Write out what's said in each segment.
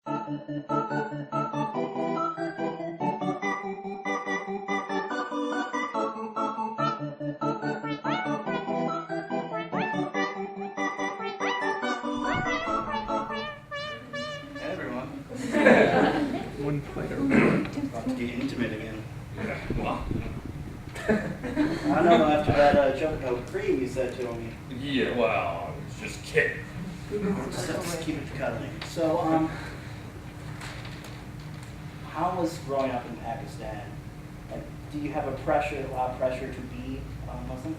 everyone. One player. About to get intimate again. Yeah. Well, I know after that joke about cream you said to me. yeah, well, it's just kidding. Just keep it cuddling. So, how was growing up in Pakistan? Like, do you have a lot of pressure to be Muslim?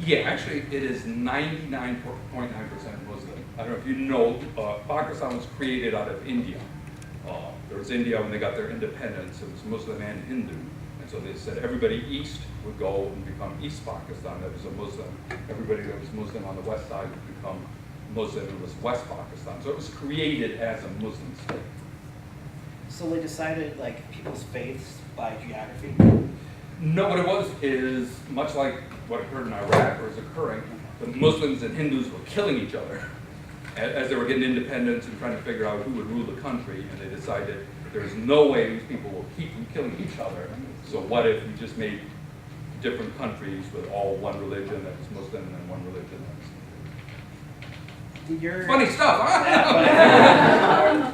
Yeah, actually, it is 99.9% Muslim. I don't know if you know, Pakistan was created out of India. There was India when they got their independence. It was Muslim and Hindu. And so they said everybody east would go and become East Pakistan, that was a Muslim. Everybody that was Muslim on the west side would become Muslim, it was West Pakistan. So it was created as a Muslim state. So they decided, like, people's faiths by geography? No, what it was is much like what occurred in Iraq or is occurring, the Muslims and Hindus were killing each other as they were getting independence and trying to figure out who would rule the country, and they decided there's no way these people will keep from killing each other, so what if we just made different countries with all one religion that was Muslim and then one religion that was funny stuff, huh?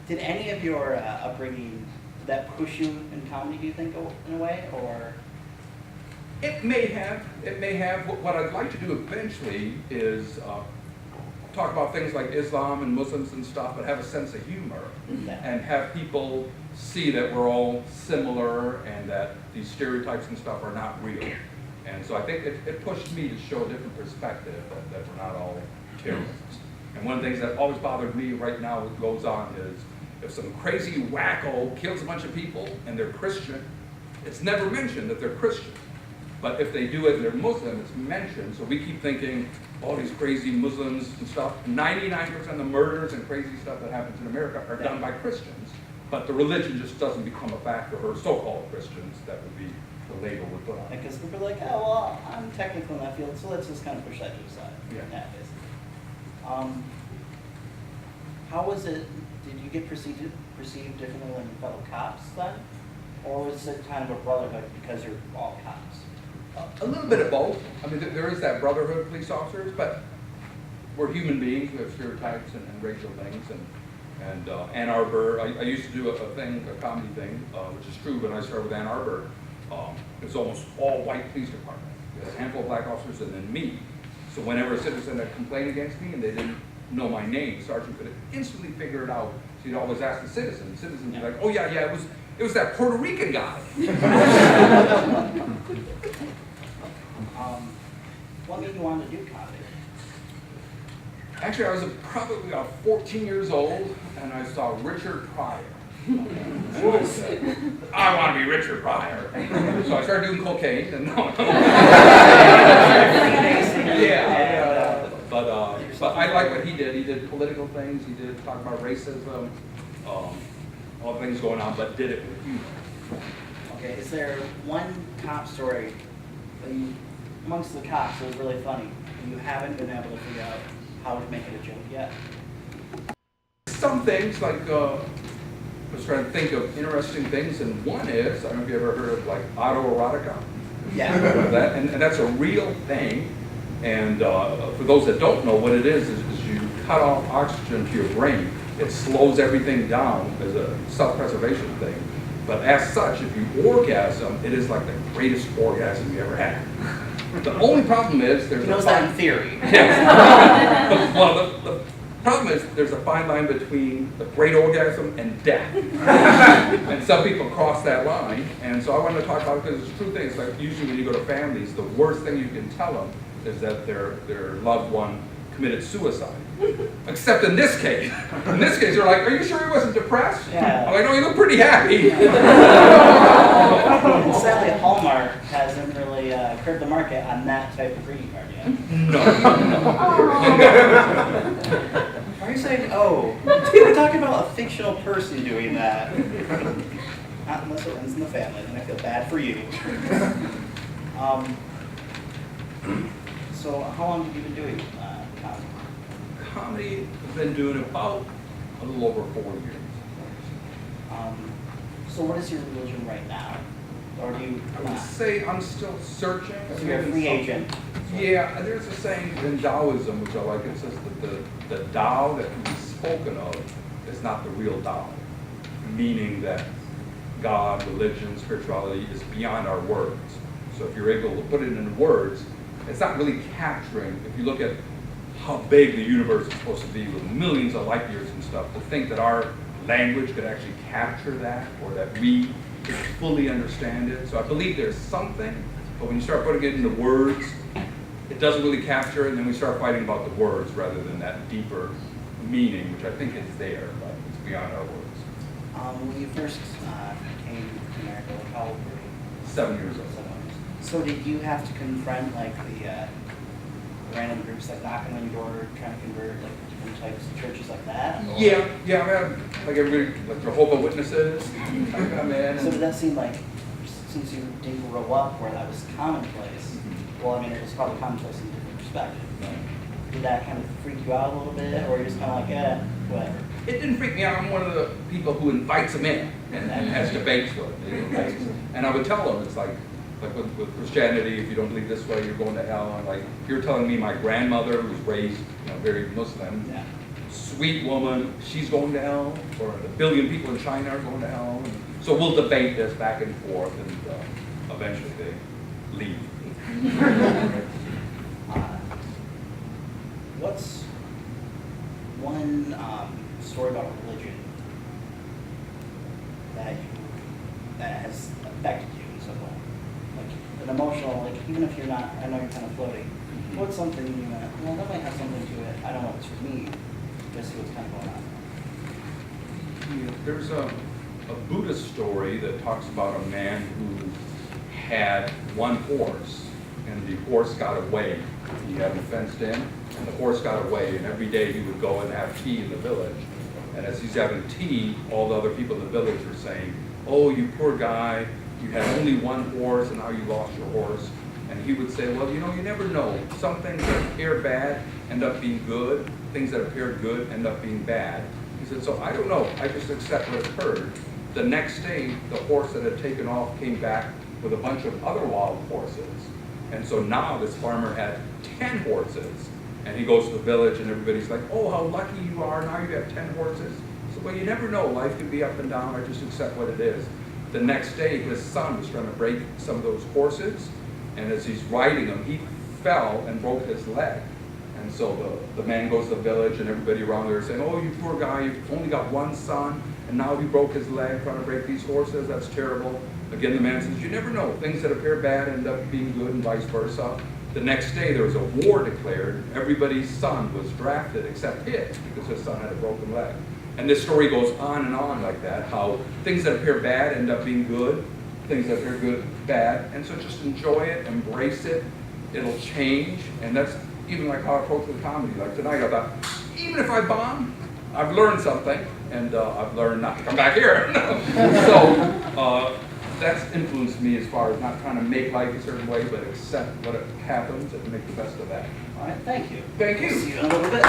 Did any of your upbringing, did that push you in comedy, do you think, in a way, or? It may have. What I'd like to do eventually is talk about things like Islam and Muslims and stuff, but have a sense of humor and have people see that we're all similar and that these stereotypes and stuff are not real. And so I think it pushed me to show a different perspective that we're not all terrorists. And one of the things that always bothered me right now that goes on is if some crazy wacko kills a bunch of people and they're Christian, it's never mentioned that they're Christian. But if they do it and they're Muslim, it's mentioned. So we keep thinking, all these crazy Muslims and stuff, 99% of the murders and crazy stuff that happens in America are done by Christians. But the religion just doesn't become a factor, or so-called Christians, that would be the label we put on it. Because people are like, oh, well, I'm technical in that field, so let's just kind of push that to the side. Yeah. Basically. How was it, did you get perceived differently than your fellow cops then? Or was it kind of a brotherhood because you're all cops? A little bit of both. I mean, there is that brotherhood of police officers, but we're human beings. We have stereotypes and racial things. And Ann Arbor, I used to do a comedy thing, which is true when I started with Ann Arbor. It's almost all white police department. We had a handful of black officers and then me. So whenever a citizen had complained against me and they didn't know my name, Sergeant could instantly figure it out. So he'd always ask the citizen. The citizen would be like, oh yeah, it was that Puerto Rican guy. What made you want to do comedy? Actually, I was probably about 14 years old, and I saw Richard Pryor. I want to be Richard Pryor. So I started doing cocaine, and no. But I like what he did. He did political things. He did talk about racism, all the things going on, but did it with humor. Okay, is there one cop story that you, amongst the cops, that was really funny, and you haven't been able to figure out how to make it a joke yet? Some things, like, I was trying to think of interesting things, and one is, I don't know if you ever heard of, like, autoerotica. Yeah. That, and that's a real thing, and for those that don't know, what it is you cut off oxygen to your brain. It slows everything down as a self-preservation thing. But as such, if you orgasm, it is like the greatest orgasm you ever had. The only problem is there's that in theory. Yeah. Well, the problem is there's a fine line between the great orgasm and death. And some people cross that line. And so I wanted to talk about it because it's a true thing. It's like usually when you go to families, the worst thing you can tell them is that their loved one committed suicide. Except in this case. In this case, they're like, are you sure he wasn't depressed? Yeah. I'm like, no, he looked pretty happy. And sadly, Hallmark hasn't really curbed the market on that type of greeting card yet. No. Are you saying, oh, we're talking about a fictional person doing that? Not unless it runs in the family, then I feel bad for you. So how long have you been doing comedy? Comedy, I've been doing about a little over 4 years. So what is your religion right now? Or do you I would say I'm still searching. So you're a free agent? Yeah, there's a saying in Taoism, which I like, it says that the Tao that can be spoken of is not the real Tao, meaning that God, religion, spirituality is beyond our words. So if you're able to put it in words, it's not really capturing. If you look at how big the universe is supposed to be with millions of light years and stuff, to think that our language could actually capture that, or that we could fully understand it. So I believe there's something, but when you start putting it into words, it doesn't really capture it, and then we start fighting about the words rather than that deeper meaning, which I think is there, but it's beyond our words. When you first came to America, like how old were you? 7 years old. 7 years. So did you have to confront like the random groups like knocking on your door, trying to convert like different types of churches like that? Or? Yeah, I mean, like everybody, like Jehovah's Witnesses, I come in. So did that seem like, since you didn't grow up where that was commonplace, well, I mean, it was probably commonplace in a different perspective. Did that kind of freak you out a little bit, or you're just kind of like, whatever? It didn't freak me out. I'm one of the people who invites them in and has debates with them. And I would tell them, it's like with Christianity, if you don't believe this way, you're going to hell. And like, you're telling me my grandmother, who was raised, very Muslim, sweet woman, she's going to hell, or the billion people in China are going to hell. And so we'll debate this back and forth, and eventually they leave. What's one story about religion that has affected you in some way? Like an emotional, like even if you're not, I know you're kind of floating. What's something you went, well, that might have something to it. I don't know if it's for me. Just see what's kind of going on. There's a Buddhist story that talks about a man who had one horse, and the horse got away. He had him fenced in, and the horse got away, and every day he would go and have tea in the village. And as he's having tea, all the other people in the village are saying, "Oh, you poor guy, you had only one horse, and now you lost your horse." And he would say, "Well, you never know. Some things that appear bad end up being good. Things that appear good end up being bad." He said, "So I don't know. I just accept what occurred." The next day, the horse that had taken off came back with a bunch of other wild horses. And so now this farmer had 10 horses. And he goes to the village, and everybody's like, "Oh, how lucky you are. Now you have 10 horses." So, well, you never know. Life can be up and down. I just accept what it is. The next day, his son was trying to break some of those horses. And as he's riding them, he fell and broke his leg. And so the man goes to the village, and everybody around there is saying, "Oh, you poor guy, you've only got one son, and now he broke his leg trying to break these horses. That's terrible." Again, the man says, "You never know. Things that appear bad end up being good, and vice versa." The next day, there was a war declared. Everybody's son was drafted except his, because his son had a broken leg. And this story goes on and on like that, how things that appear bad end up being good, things that appear good, bad. And so just enjoy it, embrace it. It'll change. And that's even like how I approach with comedy. Like tonight, I thought, even if I bomb, I've learned something, and I've learned not to come back here. So that's influenced me as far as not trying to make life a certain way, but accept what happens and make the best of that. All right, thank you. Thank you. See you in a little bit.